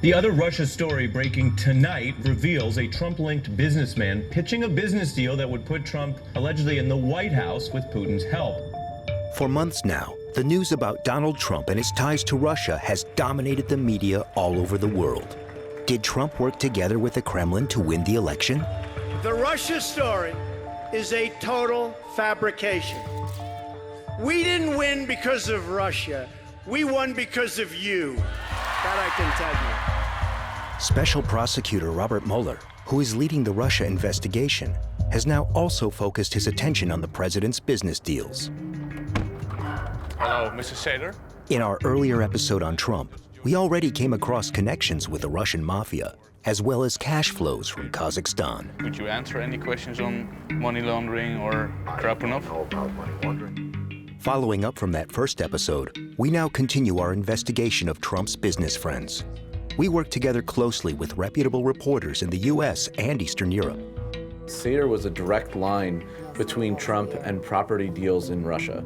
The other Russia story breaking tonight reveals a Trump-linked businessman pitching a business deal that would put Trump allegedly in the White House with Putin's help. For months now, the news about Donald Trump and his ties to Russia has dominated the media all over the world. Did Trump work together with the Kremlin to win the election? The Russia story is a total fabrication. We didn't win because of Russia. We won because of you. That I can tell you. Special prosecutor Robert Mueller, who is leading the Russia investigation, has now also focused his attention on the president's business deals. Hello, Mr. Sater. In our earlier episode on Trump, we already came across connections with the Russian mafia, as well as cash flows from Kazakhstan. Could you answer any questions on money laundering or Krapunov? Following up from that first episode, we now continue our investigation of Trump's business friends. We work together closely with reputable reporters in the US and Eastern Europe. Sater was a direct line between Trump and property deals in Russia.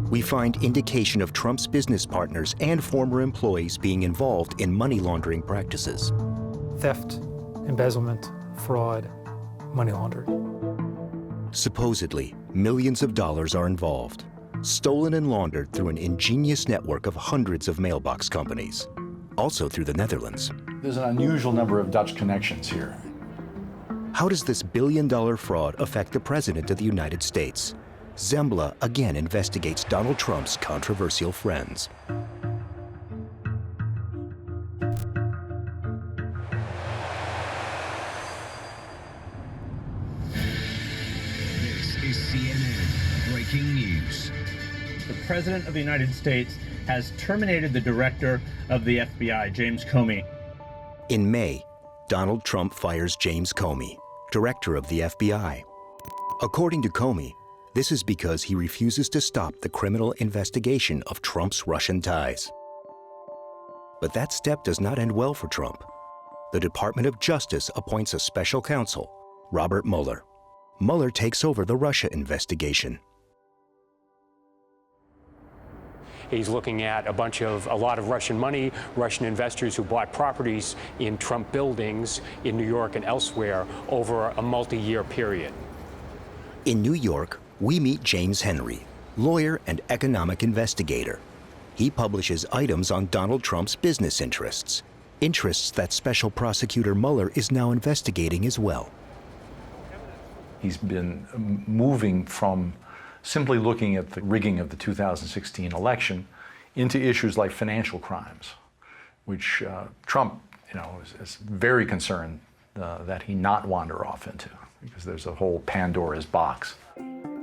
We find indication of Trump's business partners and former employees being involved in money laundering practices. Theft, embezzlement, fraud, money laundering. Supposedly, millions of dollars are involved, stolen and laundered through an ingenious network of hundreds of mailbox companies, also through the Netherlands. There's an unusual number of Dutch connections here. How does this billion-dollar fraud affect the President of the United States? Zembla again investigates Donald Trump's controversial friends. This is CNN Breaking News. The President of the United States has terminated the director of the FBI, James Comey. In May, Donald Trump fires James Comey, director of the FBI. According to Comey, this is because he refuses to stop the criminal investigation of Trump's Russian ties. But that step does not end well for Trump. The Department of Justice appoints a special counsel, Robert Mueller. Mueller takes over the Russia investigation. He's looking at a lot of Russian money, Russian investors who bought properties in Trump buildings in New York and elsewhere over a multi-year period. In New York, we meet James Henry, lawyer and economic investigator. He publishes items on Donald Trump's business interests that Special Prosecutor Mueller is now investigating as well. He's been moving from simply looking at the rigging of the 2016 election into issues like financial crimes, which Trump, is very concerned that he not wander off into, because there's a whole Pandora's box.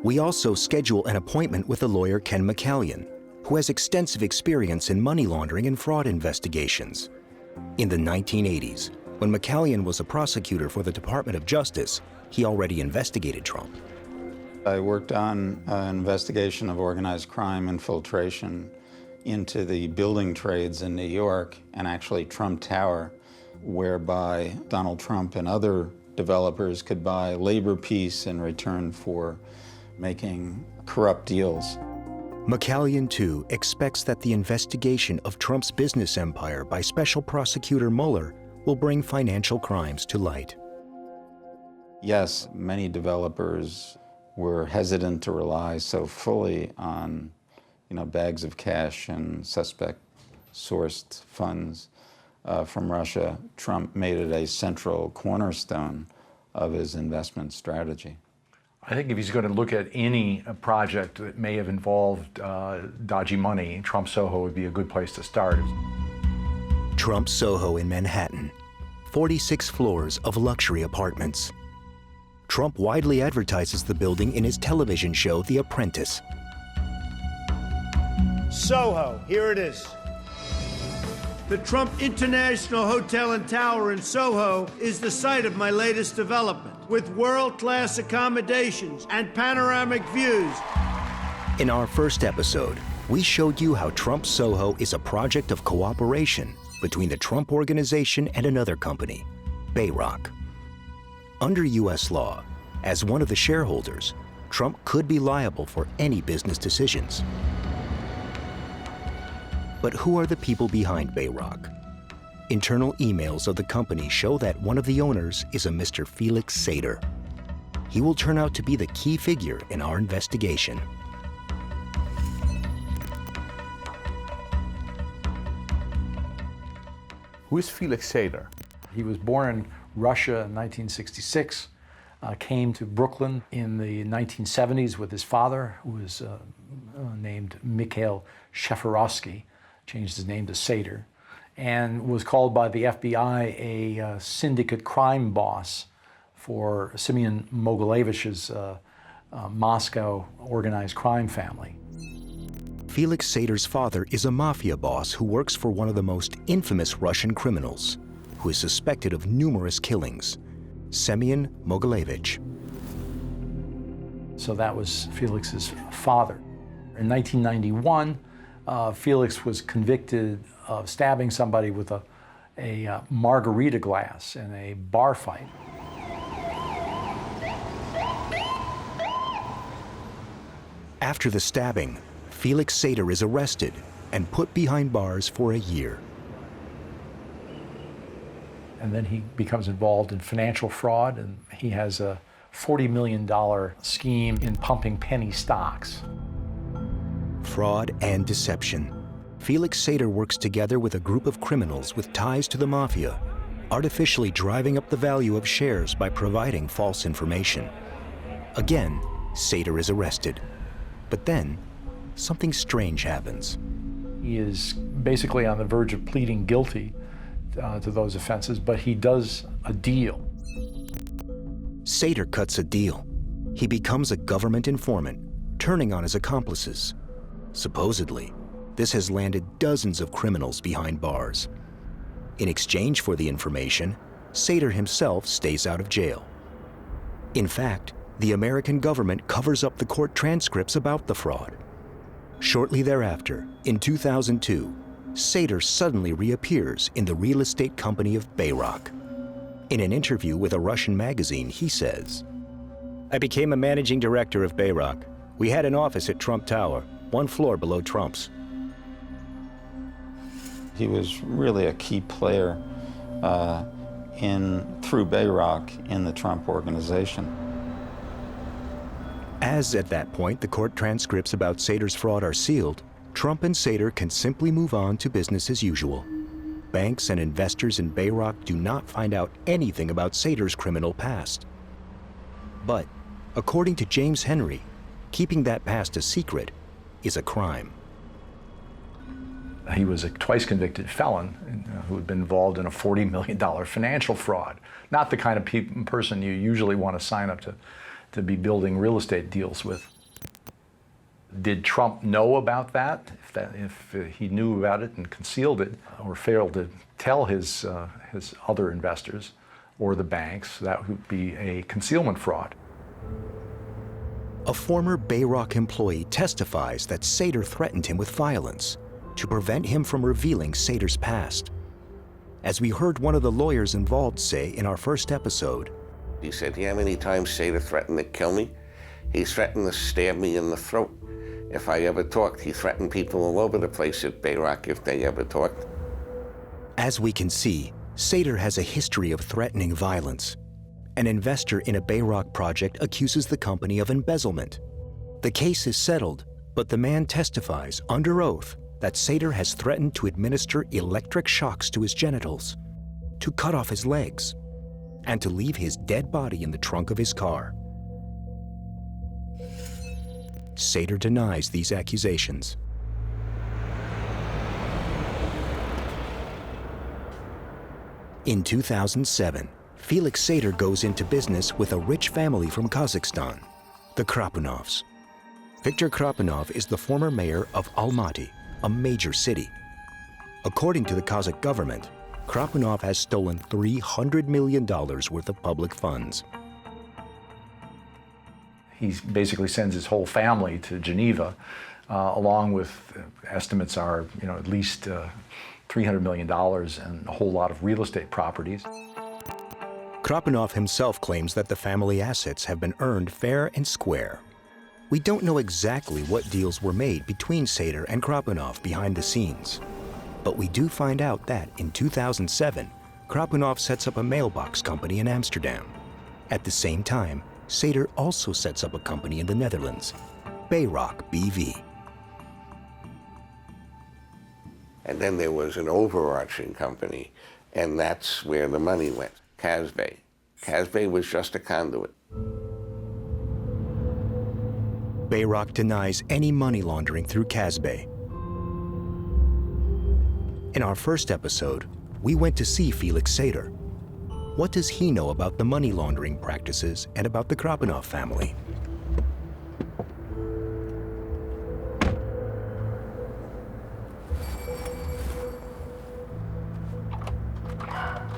We also schedule an appointment with the lawyer Ken McCallion, who has extensive experience in money laundering and fraud investigations. In the 1980s, when McCallion was a prosecutor for the Department of Justice, he already investigated Trump. I worked on an investigation of organized crime infiltration into the building trades in New York, and actually Trump Tower, whereby Donald Trump and other developers could buy labor peace in return for making corrupt deals. McCallion, too, expects that the investigation of Trump's business empire by Special Prosecutor Mueller will bring financial crimes to light. Yes, many developers were hesitant to rely so fully on, bags of cash and suspect-sourced funds from Russia. Trump made it a central cornerstone of his investment strategy. I think if he's going to look at any project that may have involved dodgy money, Trump Soho would be a good place to start. Trump Soho in Manhattan, 46 floors of luxury apartments. Trump widely advertises the building in his television show, The Apprentice. Soho, here it is. The Trump International Hotel and Tower in Soho is the site of my latest development, with world-class accommodations and panoramic views. In our first episode, we showed you how Trump Soho is a project of cooperation between the Trump Organization and another company, Bayrock. Under U.S. law, as one of the shareholders, Trump could be liable for any business decisions. But who are the people behind Bayrock? Internal emails of the company show that one of the owners is a Mr. Felix Sater. He will turn out to be the key figure in our investigation. Who is Felix Sater? He was born in Russia in 1966, came to Brooklyn in the 1970s with his father, who was named Mikhail Sheferovsky, changed his name to Sater, and was called by the FBI a syndicate crime boss for Simeon Mogilevic's Moscow organized crime family. Felix Sater's father is a mafia boss who works for one of the most infamous Russian criminals, who is suspected of numerous killings, Simeon Mogilevich. So that was Felix's father. In 1991, Felix was convicted of stabbing somebody with a margarita glass in a bar fight. After the stabbing, Felix Sater is arrested and put behind bars for a year. And then he becomes involved in financial fraud, and he has a $40 million scheme in pumping penny stocks. Fraud and deception. Felix Sater works together with a group of criminals with ties to the mafia, artificially driving up the value of shares by providing false information. Again, Sater is arrested. But then, something strange happens. He is basically on the verge of pleading guilty to those offenses, but he does a deal. Sater cuts a deal. He becomes a government informant, turning on his accomplices. Supposedly, this has landed dozens of criminals behind bars. In exchange for the information, Sater himself stays out of jail. In fact, the American government covers up the court transcripts about the fraud. Shortly thereafter, in 2002, Sater suddenly reappears in the real estate company of Bayrock. In an interview with a Russian magazine, he says, "I became a managing director of Bayrock. We had an office at Trump Tower, one floor below Trump's." He was really a key player through Bayrock in the Trump organization. As at that point the court transcripts about Sater's fraud are sealed, Trump and Sater can simply move on to business as usual. Banks and investors in Bayrock do not find out anything about Sater's criminal past. But, according to James Henry, keeping that past a secret is a crime. He was a twice convicted felon who had been involved in a $40 million financial fraud. Not the kind of person you usually want to sign up to be building real estate deals with. Did Trump know about that? If he knew about it and concealed it, or failed to tell his other investors or the banks, that would be a concealment fraud. A former Bayrock employee testifies that Sater threatened him with violence to prevent him from revealing Sater's past. As we heard one of the lawyers involved say in our first episode, he said, "Yeah, how many times Sater threatened to kill me? He threatened to stab me in the throat if I ever talked. He threatened people all over the place at Bayrock if they ever talked." As we can see, Sater has a history of threatening violence. An investor in a Bayrock project accuses the company of embezzlement. The case is settled, but the man testifies under oath that Sater has threatened to administer electric shocks to his genitals, to cut off his legs, and to leave his dead body in the trunk of his car. Sater denies these accusations. In 2007, Felix Sater goes into business with a rich family from Kazakhstan, the Krapunovs. Viktor Krapunov is the former mayor of Almaty, a major city. According to the Kazakh government, Krapunov has stolen $300 million worth of public funds. He basically sends his whole family to Geneva, along with estimates are, at least $300 million and a whole lot of real estate properties. Krapunov himself claims that the family assets have been earned fair and square. We don't know exactly what deals were made between Sater and Krapunov behind the scenes. But we do find out that in 2007, Krapunov sets up a mailbox company in Amsterdam. At the same time, Sater also sets up a company in the Netherlands, Bayrock BV. And then there was an overarching company, and that's where the money went, Kazbay. Kazbay was just a conduit. Bayrock denies any money laundering through Kazbay. In our first episode, we went to see Felix Sater. What does he know about the money laundering practices and about the Krapunov family?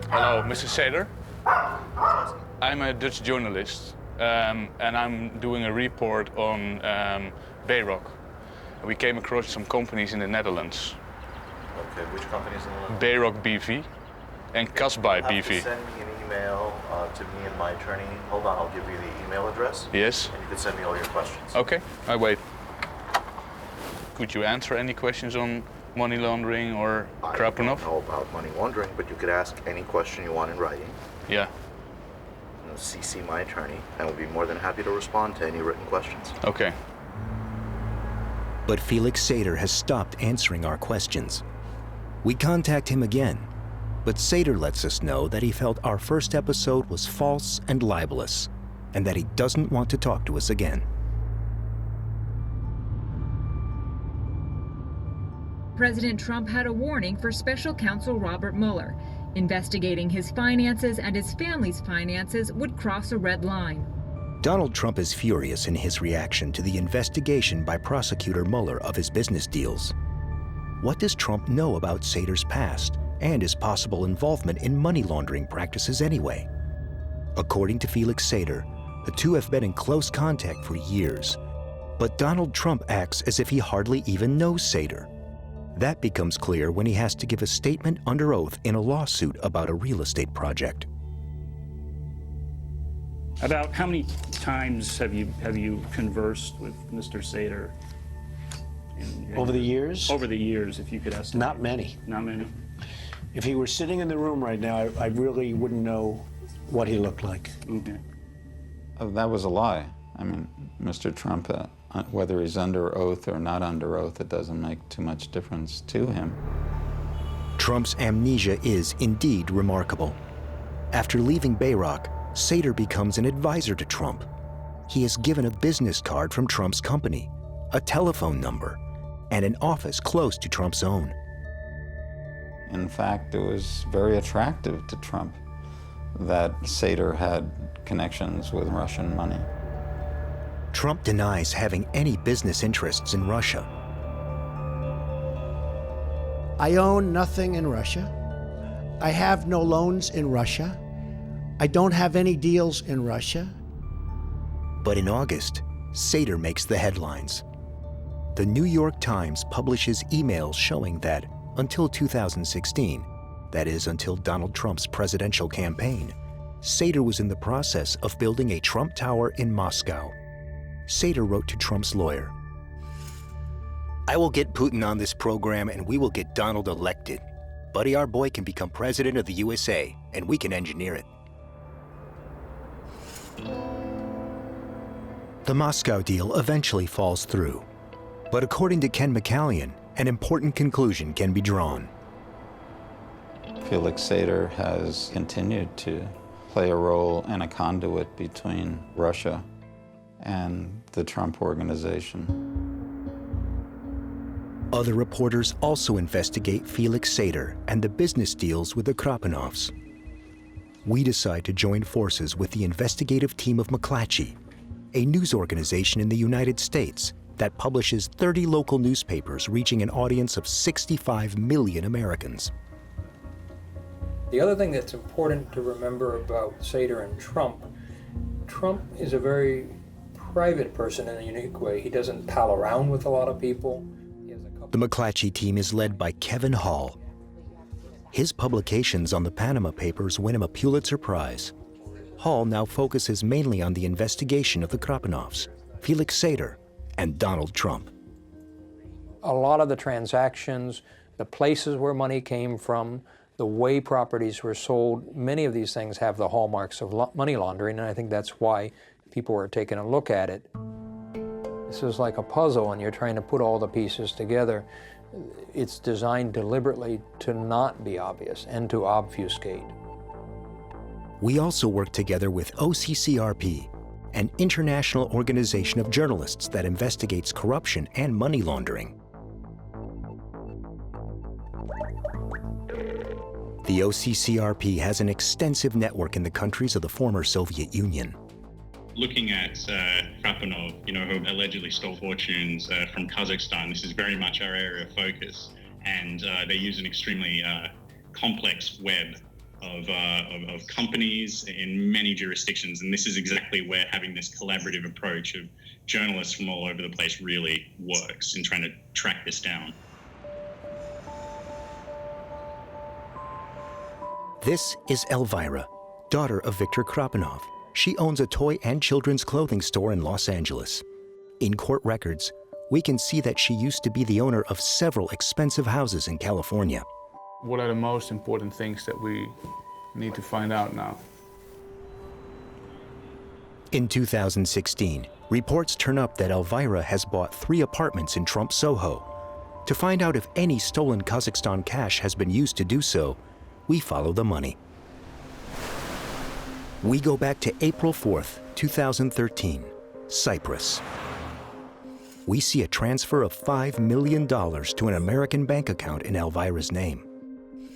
Hello, Mr. Sater. I'm a Dutch journalist, and I'm doing a report on Bayrock. We came across some companies in the Netherlands. Okay, which companies in the Netherlands? Bayrock BV and Kazbay BV. You have to send me an email to me and my attorney. Hold on, I'll give you the email address. Yes. And you can send me all your questions. Okay, I wait. Could you answer any questions on money laundering or Krapunov? I don't know about money laundering, but you could ask any question you want in writing. Yeah. CC my attorney, and we'll be more than happy to respond to any written questions. Okay. But Felix Sater has stopped answering our questions. We contact him again, but Sater lets us know that he felt our first episode was false and libelous, and that he doesn't want to talk to us again. President Trump had a warning for special counsel Robert Mueller. Investigating his finances and his family's finances would cross a red line. Donald Trump is furious in his reaction to the investigation by prosecutor Mueller of his business deals. What does Trump know about Sater's past and his possible involvement in money laundering practices anyway? According to Felix Sater, the two have been in close contact for years, but Donald Trump acts as if he hardly even knows Sater. That becomes clear when he has to give a statement under oath in a lawsuit about a real estate project. About how many times have you conversed with Mr. Sater? Over the years? Over the years, if you could estimate. Not many. Not many. If he were sitting in the room right now, I really wouldn't know what he looked like. Okay. That was a lie. I mean, Mr. Trump, whether he's under oath or not under oath, it doesn't make too much difference to him. Trump's amnesia is indeed remarkable. After leaving Bayrock, Sater becomes an advisor to Trump. He is given a business card from Trump's company, a telephone number, and an office close to Trump's own. In fact, it was very attractive to Trump that Sater had connections with Russian money. Trump denies having any business interests in Russia. I own nothing in Russia. I have no loans in Russia. I don't have any deals in Russia. But in August, Sater makes the headlines. The New York Times publishes emails showing that until 2016, that is until Donald Trump's presidential campaign, Sater was in the process of building a Trump Tower in Moscow. Sater wrote to Trump's lawyer, "I will get Putin on this program and we will get Donald elected. Buddy, our boy can become president of the USA and we can engineer it." The Moscow deal eventually falls through. But according to Ken McCallion, an important conclusion can be drawn. Felix Sater has continued to play a role and a conduit between Russia and the Trump organization. Other reporters also investigate Felix Sater and the business deals with the Krapunovs. We decide to join forces with the investigative team of McClatchy, a news organization in the United States that publishes 30 local newspapers reaching an audience of 65 million Americans. The other thing that's important to remember about Sater and Trump is a very private person in a unique way. He doesn't pal around with a lot of people. The McClatchy team is led by Kevin Hall. His publications on the Panama Papers win him a Pulitzer Prize. Hall now focuses mainly on the investigation of the Krapunovs, Felix Sater, and Donald Trump. A lot of the transactions the places where money came from, the way properties were sold. Many of these things have the hallmarks of money laundering, and I think that's why people are taking a look at it. This is like a puzzle, and you're trying to put all the pieces together. It's designed deliberately to not be obvious and to obfuscate. We also work together with OCCRP, an international organization of journalists that investigates corruption and money laundering. The OCCRP has an extensive network in the countries of the former Soviet Union. Looking at Krapanov, who allegedly stole fortunes from Kazakhstan, this is very much our area of focus, and they use an extremely complex web of companies in many jurisdictions, and this is exactly where having this collaborative approach of journalists from all over the place really works in trying to track this down. This is Elvira, daughter of Viktor Krapanov. She owns a toy and children's clothing store in Los Angeles. In court records, we can see that she used to be the owner of several expensive houses in California. What are the most important things that we need to find out now? In 2016, reports turn up that Elvira has bought 3 apartments in Trump Soho. To find out if any stolen Kazakhstan cash has been used to do so, we follow the money. We go back to April 4th, 2013, Cyprus. We see a transfer of $5 million to an American bank account in Elvira's name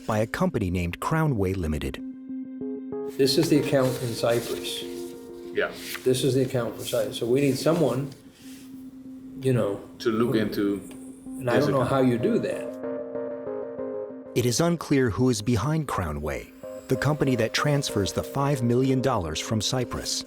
by a company named Crownway Limited. This is the account in Cyprus. Yeah. This is the account for Cyprus. So we need someone, to look into. And I don't know how you do that. It is unclear who is behind Crownway, the company that transfers the $5 million from Cyprus.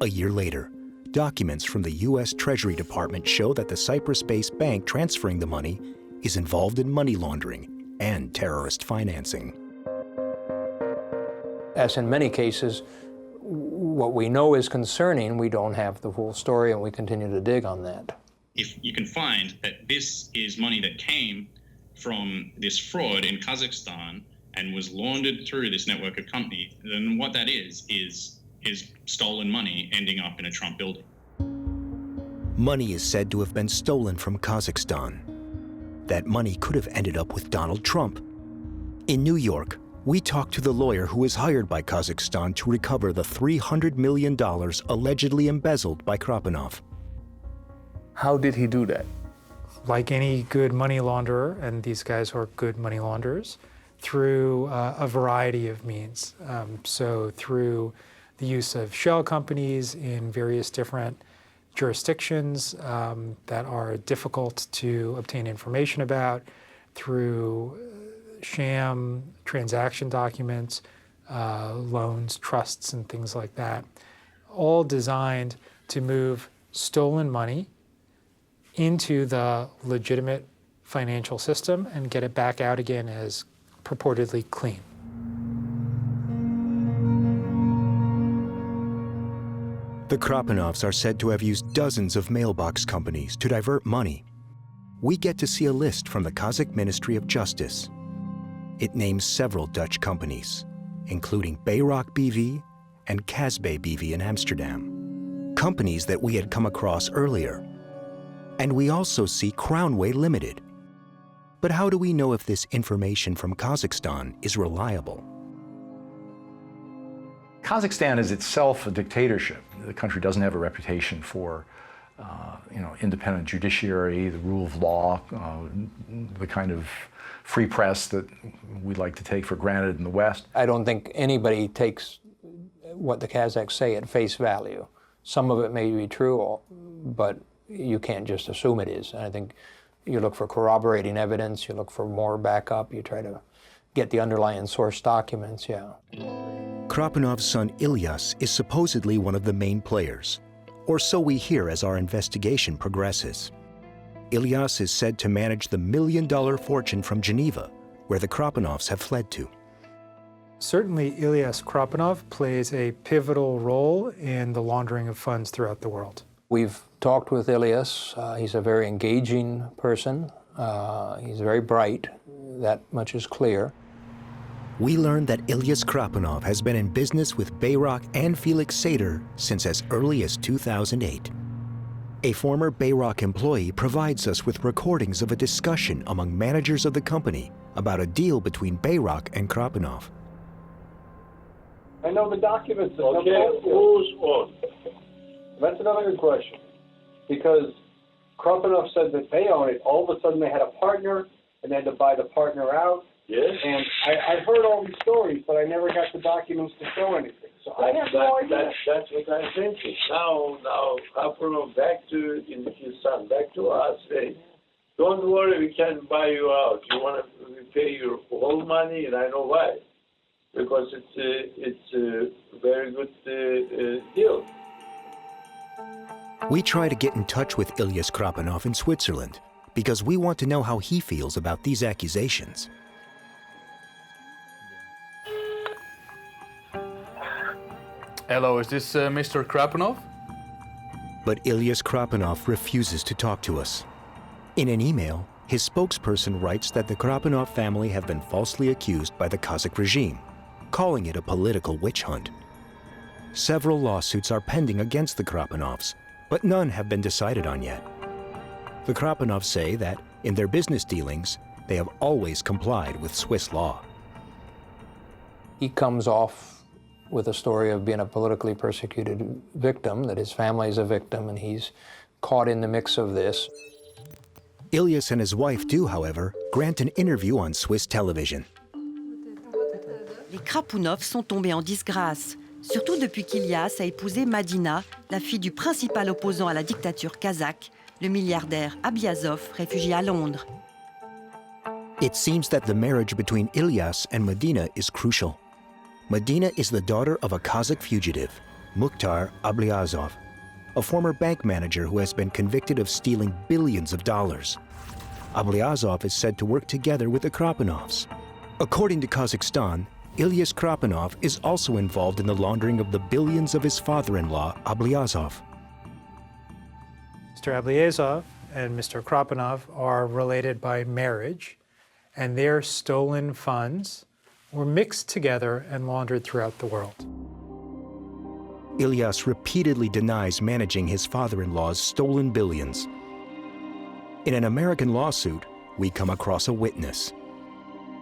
A year later, documents from the U.S. Treasury Department show that the Cyprus-based bank transferring the money is involved in money laundering and terrorist financing. As in many cases, what we know is concerning, we don't have the full story, and we continue to dig on that. If you can find that this is money that came from this fraud in Kazakhstan and was laundered through this network of companies, then what that is stolen money ending up in a Trump building. Money is said to have been stolen from Kazakhstan. That money could have ended up with Donald Trump. In New York, we talked to the lawyer who was hired by Kazakhstan to recover the $300 million allegedly embezzled by Krapanov. How did he do that? Like any good money launderer, and these guys are good money launderers, through a variety of means. So through the use of shell companies in various different jurisdictions that are difficult to obtain information about, through sham transaction documents, loans, trusts, and things like that, all designed to move stolen money into the legitimate financial system and get it back out again as purportedly clean. The Krapanovs are said to have used dozens of mailbox companies to divert money. We get to see a list from the Kazakh Ministry of Justice. It names several Dutch companies, including Bayrock BV and Casbay BV in Amsterdam, companies that we had come across earlier. And we also see Crownway Limited. But how do we know if this information from Kazakhstan is reliable? Kazakhstan is itself a dictatorship. The country doesn't have a reputation for independent judiciary, the rule of law, the kind of free press that we like to take for granted in the West. I don't think anybody takes what the Kazakhs say at face value. Some of it may be true, but you can't just assume it is. And I think you look for corroborating evidence, you look for more backup, you try to get the underlying source documents, yeah. Krapanov's son Ilyas is supposedly one of the main players, or so we hear as our investigation progresses. Ilyas is said to manage the $1 million fortune from Geneva, where the Krapanovs have fled to. Certainly, Ilyas Krapanov plays a pivotal role in the laundering of funds throughout the world. We've talked with Ilyas. He's a very engaging person. He's very bright, that much is clear. We learned that Ilyas Krapunov has been in business with Bayrock and Felix Sater since as early as 2008. A former Bayrock employee provides us with recordings of a discussion among managers of the company about a deal between Bayrock and Krapunov. I know the documents. Okay, who's on? That's another good question. Because Krapunov said that they own it. All of a sudden they had a partner, and they had to buy the partner out. Yes. And I heard all these stories, but I never got the documents to show anything. So I have no idea. That's what I'm thinking. Now, Krapunov back to his son, back to us. Hey, don't worry, we can buy you out. You want to pay your whole money, and I know why. Because it's a very good deal. We try to get in touch with Ilyas Krapunov in Switzerland because we want to know how he feels about these accusations. Hello, is this Mr. Krapunov? But Ilyas Krapunov refuses to talk to us. In an email, his spokesperson writes that the Krapunov family have been falsely accused by the Kazakh regime, calling it a political witch hunt. Several lawsuits are pending against the Krapunovs, but none have been decided on yet. The Krapunovs say that, in their business dealings, they have always complied with Swiss law. He comes off with a story of being a politically persecuted victim, that his family is a victim, and he's caught in the mix of this. Ilyas and his wife do, however, grant an interview on Swiss television. Les Krapunovs sont tombés en disgrâce, surtout depuis qu'Ilyas a épousé Madina, la fille du principal opposant à la dictature kazakh, le milliardaire Abliazov, réfugié à Londres. It seems that the marriage between Ilyas and Madina is crucial. Madina is the daughter of a Kazakh fugitive, Mukhtar Abliazov, a former bank manager who has been convicted of stealing billions of dollars. Abliazov is said to work together with the Krapunovs. According to Kazakhstan, Ilyas Krapunov is also involved in the laundering of the billions of his father-in-law, Abliazov. Mr. Abliazov and Mr. Krapunov are related by marriage, and their stolen funds were mixed together and laundered throughout the world. Ilyas repeatedly denies managing his father-in-law's stolen billions. In an American lawsuit, we come across a witness.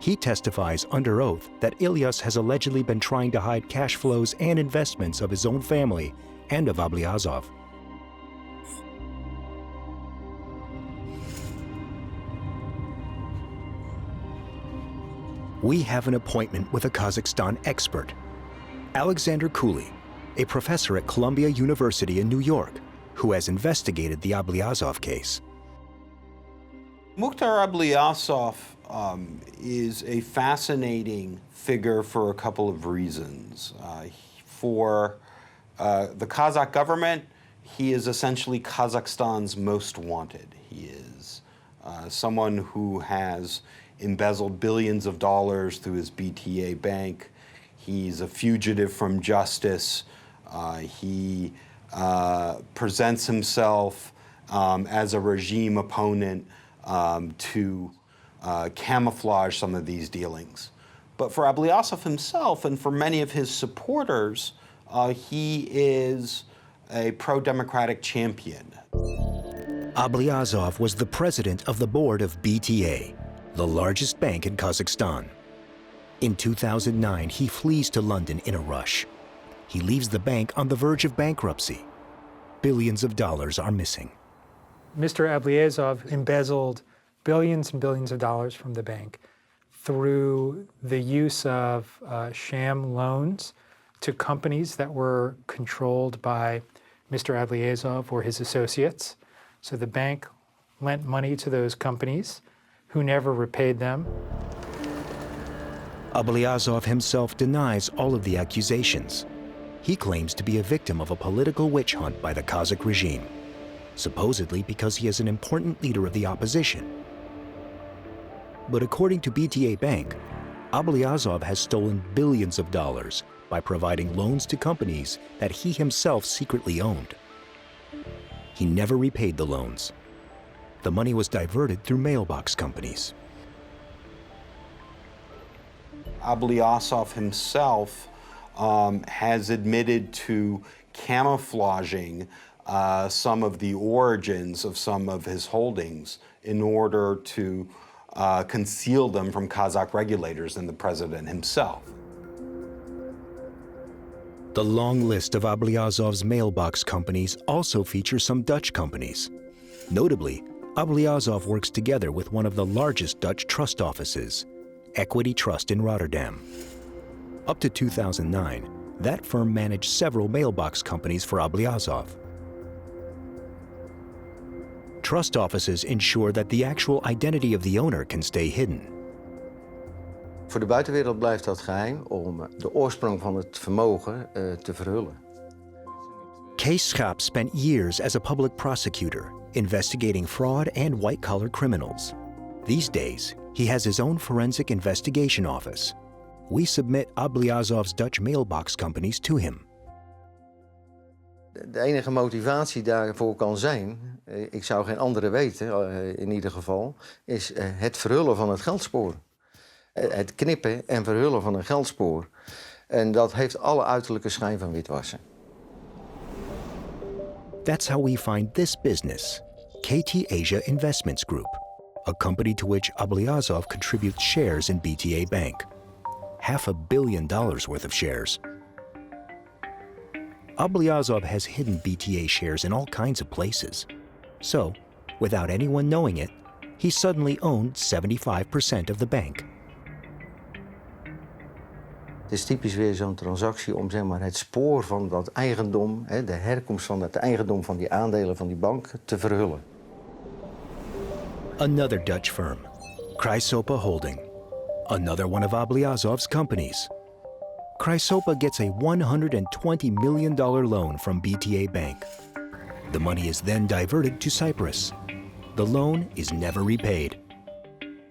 He testifies under oath that Ilyas has allegedly been trying to hide cash flows and investments of his own family and of Abliazov. We have an appointment with a Kazakhstan expert, Alexander Cooley, a professor at Columbia University in New York, who has investigated the Abliazov case. Mukhtar Abliazov is a fascinating figure for a couple of reasons. For the Kazakh government, he is essentially Kazakhstan's most wanted. He is someone who has embezzled billions of dollars through his BTA bank. He's a fugitive from justice. He presents himself as a regime opponent to camouflage some of these dealings. But for Abliazov himself and for many of his supporters, he is a pro-democratic champion. Abliazov was the president of the board of BTA, the largest bank in Kazakhstan. In 2009, he flees to London in a rush. He leaves the bank on the verge of bankruptcy. Billions of dollars are missing. Mr. Abliazov embezzled billions and billions of dollars from the bank through the use of sham loans to companies that were controlled by Mr. Abliazov or his associates. So the bank lent money to those companies who never repaid them. Abliazov himself denies all of the accusations. He claims to be a victim of a political witch hunt by the Kazakh regime, supposedly because he is an important leader of the opposition. But according to BTA Bank, Abliazov has stolen billions of dollars by providing loans to companies that he himself secretly owned. He never repaid the loans. The money was diverted through mailbox companies. Ablyazov himself has admitted to camouflaging some of the origins of some of his holdings in order to conceal them from Kazakh regulators and the president himself. The long list of Ablyazov's mailbox companies also features some Dutch companies. Notably, Ablyazov works together with one of the largest Dutch trust offices, Equity Trust in Rotterdam. Up to 2009, that firm managed several mailbox companies for Ablyazov. Trust offices ensure that the actual identity of the owner can stay hidden. Voor de buitenwereld blijft dat geheim om de oorsprong van het vermogen te verhullen. Kees Schaap spent years as a public prosecutor, investigating fraud and white-collar criminals. These days, he has his own forensic investigation office. We submit Ablyazov's Dutch mailbox companies to him. De enige motivatie daarvoor kan zijn, ik zou geen andere weten in ieder geval, is het verhullen van het geldspoor. Het knippen en verhullen van een geldspoor. En dat heeft alle uiterlijke schijn van witwassen. That's how we find this business, KT Asia Investments Group, a company to which Ablyazov contributes shares in BTA Bank. $500 million worth of shares. Ablyazov has hidden BTA shares in all kinds of places. So, without anyone knowing it, he suddenly owned 75% of the bank. Het is typisch weer zo'n transactie om zeg maar, het spoor van dat eigendom, de herkomst van het eigendom van die aandelen van die bank, te verhullen. Another Dutch firm, Chrysopa Holding, another one of Ablyazov's companies. Chrysopa gets a $120 million loan from BTA Bank. The money is then diverted to Cyprus. The loan is never repaid.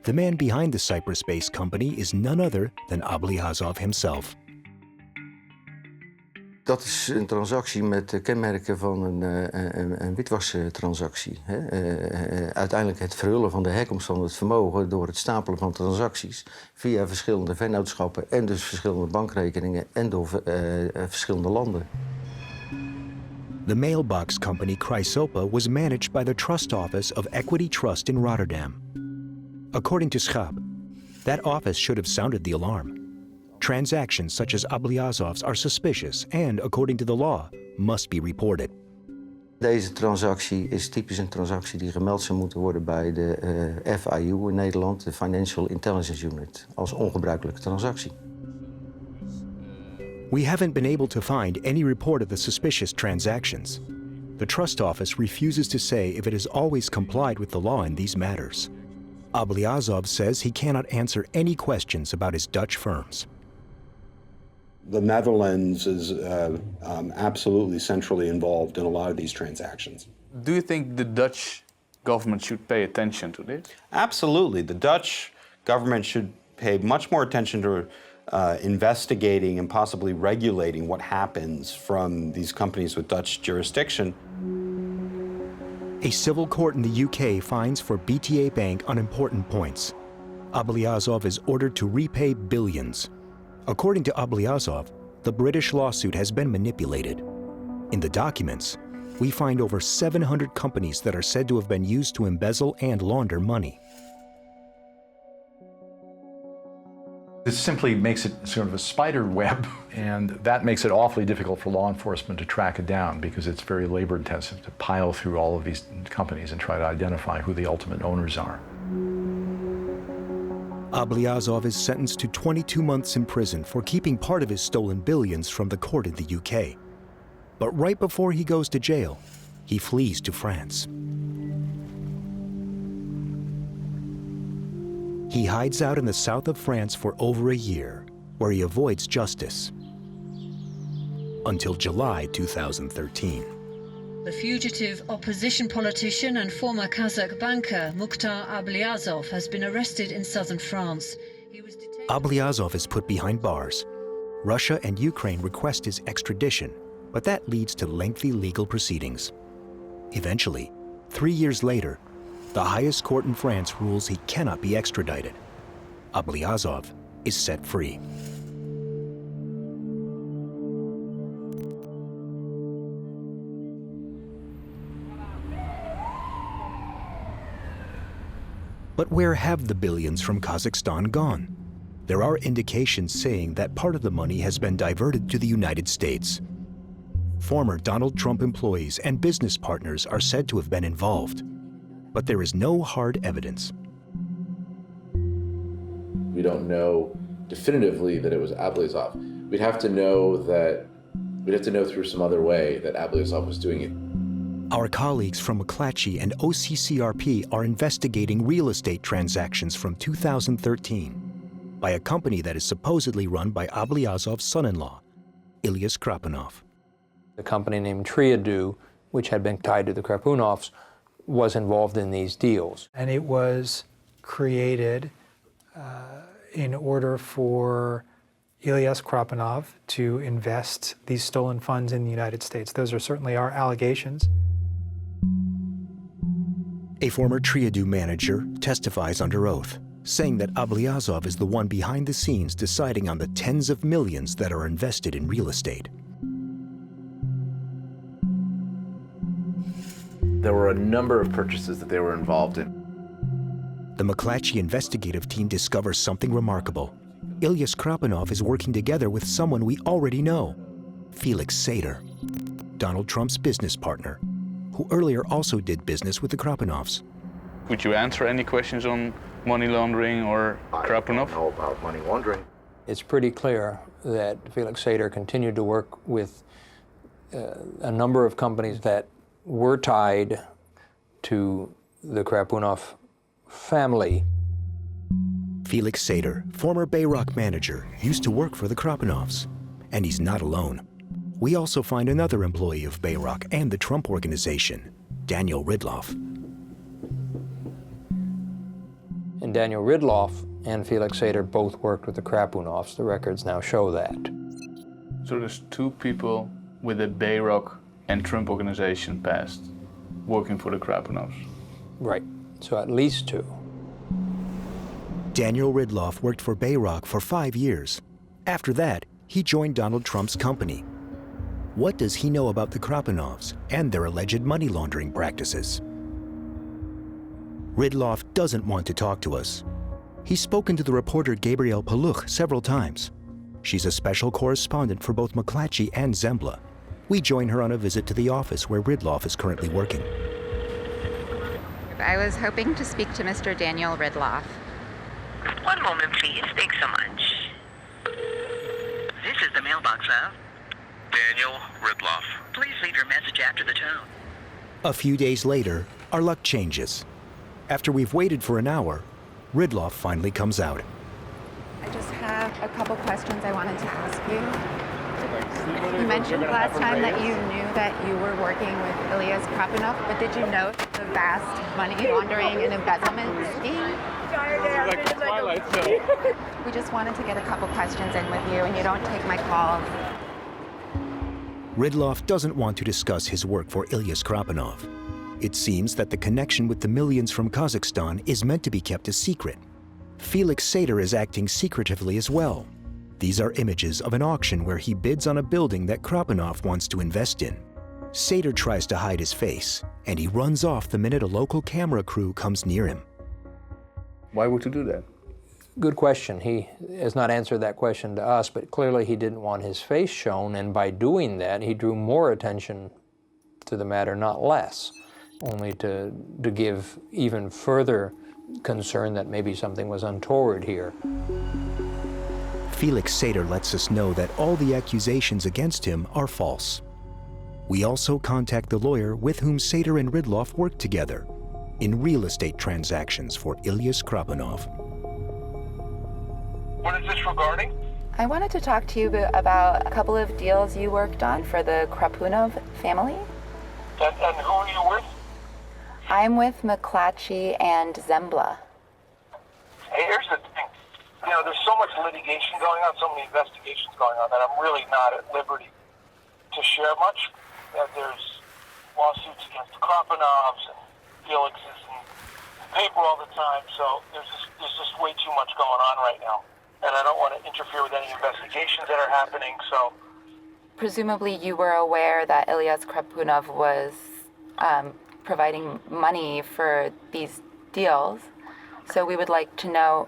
The man behind the Cyprus-based company is none other than Ablyazov himself. Dat is een transactie met kenmerken van een witwasstransactie. Uiteindelijk het verhullen van de herkomst van het vermogen door het stapelen van transacties via verschillende vennootschappen en dus verschillende bankrekeningen en door verschillende landen. The mailbox company Chrysopa was managed by the trust office of Equity Trust in Rotterdam. According to Schaap, that office should have sounded the alarm. Transactions such as Ablyazov's are suspicious and, according to the law, must be reported. Deze transactie is typisch een transactie die gemeld zou moeten worden bij de FIU in Nederland, de Financial Intelligence Unit, als ongebruikelijke transactie. We haven't been able to find any report of the suspicious transactions. The trust office refuses to say if it has always complied with the law in these matters. Ablyazov says he cannot answer any questions about his Dutch firms. The Netherlands is absolutely centrally involved in a lot of these transactions. Do you think the Dutch government should pay attention to this? Absolutely. The Dutch government should pay much more attention to investigating and possibly regulating what happens from these companies with Dutch jurisdiction. A civil court in the UK finds for BTA Bank on important points. Ablyazov is ordered to repay billions. According to Ablyazov, the British lawsuit has been manipulated. In the documents, we find over 700 companies that are said to have been used to embezzle and launder money. It simply makes it sort of a spider web, and that makes it awfully difficult for law enforcement to track it down because it's very labor intensive to pile through all of these companies and try to identify who the ultimate owners are. Ablyazov is sentenced to 22 months in prison for keeping part of his stolen billions from the court in the UK. But right before he goes to jail, he flees to France. He hides out in the south of France for over a year, where he avoids justice. Until July 2013. The fugitive opposition politician and former Kazakh banker Mukhtar Ablyazov has been arrested in southern France. Ablyazov is put behind bars. Russia and Ukraine request his extradition, but that leads to lengthy legal proceedings. Eventually, 3 years later, the highest court in France rules he cannot be extradited. Ablyazov is set free. But where have the billions from Kazakhstan gone? There are indications saying that part of the money has been diverted to the United States. Former Donald Trump employees and business partners are said to have been involved, but there is no hard evidence. We don't know definitively that it was Ablyazov. We'd have to know through some other way that Ablyazov was doing it. Our colleagues from McClatchy and OCCRP are investigating real estate transactions from 2013 by a company that is supposedly run by Ablyazov's son-in-law, Ilyas Krapunov. A company named Triadu, which had been tied to the Krapunovs, was involved in these deals. And it was created in order for Ilyas Krapunov to invest these stolen funds in the United States. Those are certainly our allegations. A former Triadu manager testifies under oath, saying that Ablyazov is the one behind the scenes deciding on the tens of millions that are invested in real estate. There were a number of purchases that they were involved in. The McClatchy investigative team discovers something remarkable. Ilyas Krapunov is working together with someone we already know, Felix Sater, Donald Trump's business partner, who earlier also did business with the Krapunovs. Would you answer any questions on money laundering or Krapunov? I don't know about money laundering. It's pretty clear that Felix Sater continued to work with a number of companies that were tied to the Krapunov family. Felix Sater, former Bayrock manager, used to work for the Krapunovs, and he's not alone. We also find another employee of Bayrock and the Trump Organization, Daniel Ridloff. And Daniel Ridloff and Felix Sater both worked with the Krapunovs. The records now show that. So there's two people with a Bayrock and Trump Organization past working for the Krapunovs. Right, so at least two. Daniel Ridloff worked for Bayrock for 5 years. After that, he joined Donald Trump's company. What does he know about the Krapunovs and their alleged money laundering practices? Ridloff doesn't want to talk to us. He's spoken to the reporter Gabrielle Paluch several times. She's a special correspondent for both McClatchy and Zembla. We join her on a visit to the office where Ridloff is currently working. I was hoping to speak to Mr. Daniel Ridloff. One moment, please. Thanks so much. This is the mailbox of Daniel Ridloff. Please leave your message after the tone. A few days later, our luck changes. After we've waited for an hour, Ridloff finally comes out. I just have a couple questions I wanted to ask you. You mentioned last time that you knew that you were working with Ilyas Krapunov, but did you note the vast money laundering and embezzlement scheme? We just wanted to get a couple questions in with you, and you don't take my calls. Ridloff doesn't want to discuss his work for Ilyas Krapunov. It seems that the connection with the millions from Kazakhstan is meant to be kept a secret. Felix Sater is acting secretively as well. These are images of an auction where he bids on a building that Krapunov wants to invest in. Sater tries to hide his face, and he runs off the minute a local camera crew comes near him. Why would you do that? Good question. He has not answered that question to us, but clearly he didn't want his face shown, and by doing that, he drew more attention to the matter, not less, only to give even further concern that maybe something was untoward here. Felix Sater lets us know that all the accusations against him are false. We also contact the lawyer with whom Sater and Ridloff worked together in real estate transactions for Ilyas Krapunov. What is this regarding? I wanted to talk to you about a couple of deals you worked on for the Krapunov family. And who are you with? I'm with McClatchy and Zembla. Hey, here's the thing. You know, there's so much litigation going on, so many investigations going on, that I'm really not at liberty to share much. There's lawsuits against the Krapunovs and Felix's, and paper all the time, so there's just way too much going on right now. And I don't want to interfere with any investigations that are happening, so. Presumably you were aware that Ilyas Krapunov was providing money for these deals, so we would like to know.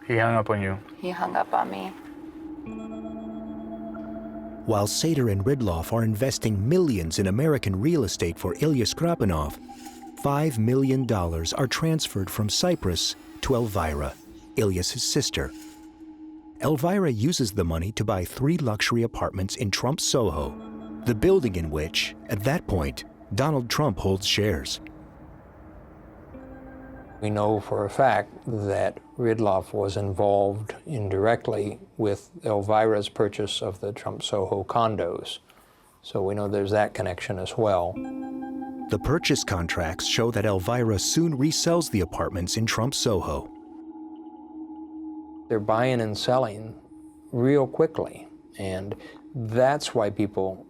He hung up on you. He hung up on me. While Sater and Ridloff are investing millions in American real estate for Ilyas Krapunov, $5 million are transferred from Cyprus to Elvira, Ilyas' sister. Elvira uses the money to buy 3 luxury apartments in Trump Soho, the building in which, at that point, Donald Trump holds shares. We know for a fact that Ridloff was involved indirectly with Elvira's purchase of the Trump Soho condos. So we know there's that connection as well. The purchase contracts show that Elvira soon resells the apartments in Trump Soho. They're buying and selling real quickly, and that's why people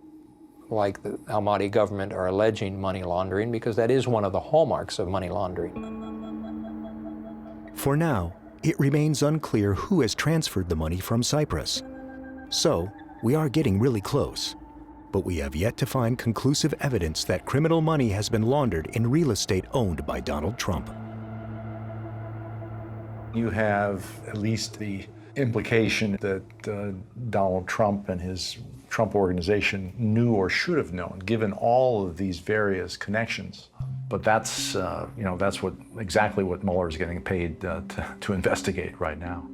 like the Almaty government are alleging money laundering, because that is one of the hallmarks of money laundering. For now, it remains unclear who has transferred the money from Cyprus. So, we are getting really close, but we have yet to find conclusive evidence that criminal money has been laundered in real estate owned by Donald Trump. You have at least the implication that Donald Trump and his Trump organization knew or should have known, given all of these various connections. But that's, that's exactly what Mueller is getting paid to investigate right now.